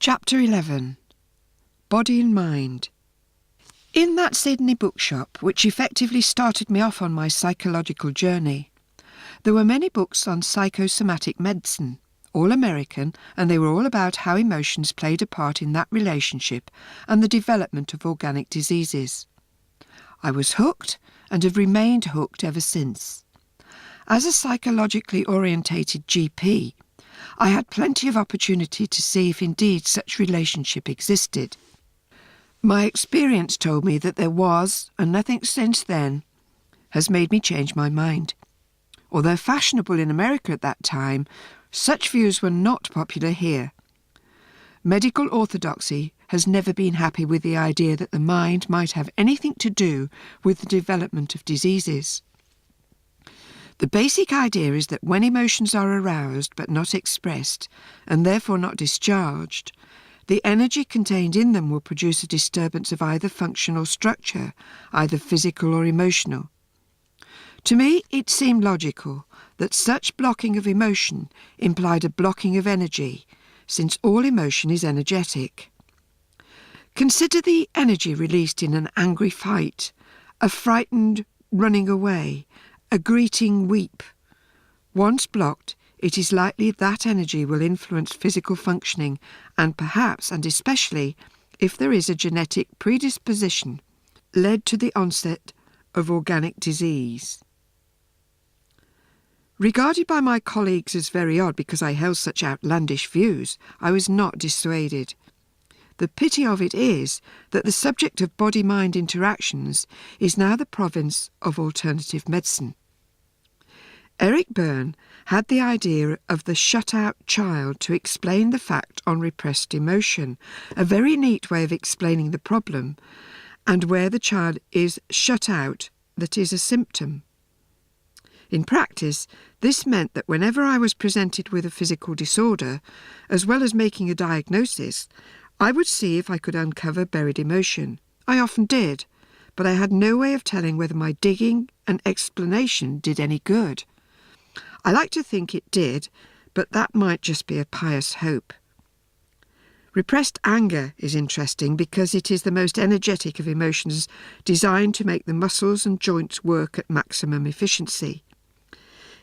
Chapter 11. Body and Mind. In that Sydney bookshop, which effectively started me off on my psychological journey, there were many books on psychosomatic medicine, all American, and they were all about how emotions played a part in that relationship and the development of organic diseases. I was hooked and have remained hooked ever since. As a psychologically orientated GP, I had plenty of opportunity to see if indeed such relationship existed. My experience told me that there was, and nothing since then has made me change my mind. Although fashionable in America at that time, such views were not popular here. Medical orthodoxy has never been happy with the idea that the mind might have anything to do with the development of diseases. The basic idea is that when emotions are aroused but not expressed, and therefore not discharged, the energy contained in them will produce a disturbance of either function or structure, either physical or emotional. To me, it seemed logical that such blocking of emotion implied a blocking of energy, since all emotion is energetic. Consider the energy released in an angry fight, a frightened running away, a greeting weep. Once blocked, it is likely that energy will influence physical functioning and perhaps, and especially, if there is a genetic predisposition, led to the onset of organic disease. Regarded by my colleagues as very odd because I held such outlandish views, I was not dissuaded. The pity of it is that the subject of body-mind interactions is now the province of alternative medicine. Eric Berne had the idea of the shut-out child to explain the fact on repressed emotion, a very neat way of explaining the problem, and where the child is shut out, that is a symptom. In practice, this meant that whenever I was presented with a physical disorder, as well as making a diagnosis, I would see if I could uncover buried emotion. I often did, but I had no way of telling whether my digging and explanation did any good. I like to think it did, but that might just be a pious hope. Repressed anger is interesting because it is the most energetic of emotions, designed to make the muscles and joints work at maximum efficiency.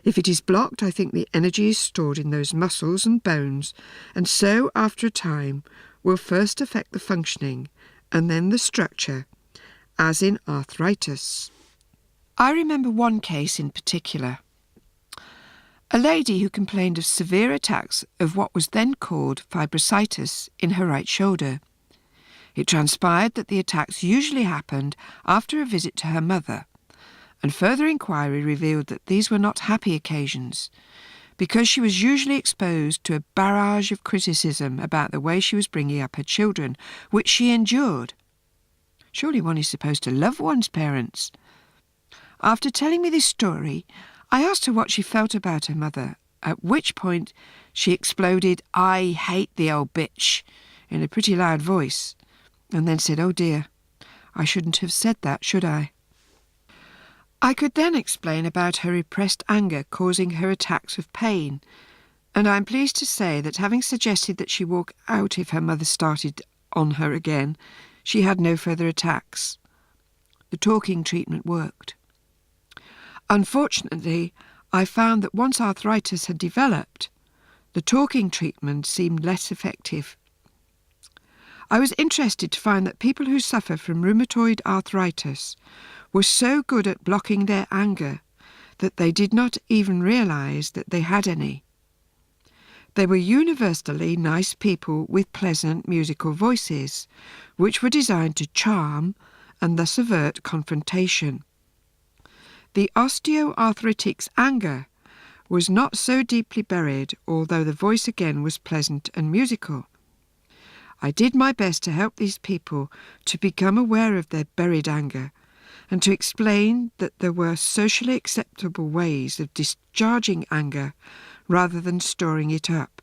If it is blocked, I think the energy is stored in those muscles and bones, and so, after a time, will first affect the functioning and then the structure, as in arthritis. I remember one case in particular. A lady who complained of severe attacks of what was then called fibrositis in her right shoulder. It transpired that the attacks usually happened after a visit to her mother, and further inquiry revealed that these were not happy occasions, because she was usually exposed to a barrage of criticism about the way she was bringing up her children, which she endured. Surely one is supposed to love one's parents. After telling me this story, I asked her what she felt about her mother, at which point she exploded, "I hate the old bitch," in a pretty loud voice, and then said, "Oh dear, I shouldn't have said that, should I?" I could then explain about her repressed anger causing her attacks of pain, and I am pleased to say that having suggested that she walk out if her mother started on her again, she had no further attacks. The talking treatment worked. Unfortunately, I found that once arthritis had developed, the talking treatment seemed less effective. I was interested to find that people who suffer from rheumatoid arthritis were so good at blocking their anger that they did not even realise that they had any. They were universally nice people with pleasant musical voices, which were designed to charm and thus avert confrontation. The osteoarthritic's anger was not so deeply buried, although the voice again was pleasant and musical. I did my best to help these people to become aware of their buried anger and to explain that there were socially acceptable ways of discharging anger rather than storing it up.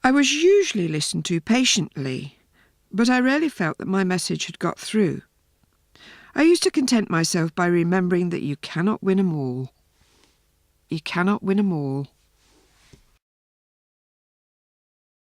I was usually listened to patiently, but I rarely felt that my message had got through. I used to content myself by remembering that you cannot win 'em all. You cannot win 'em all.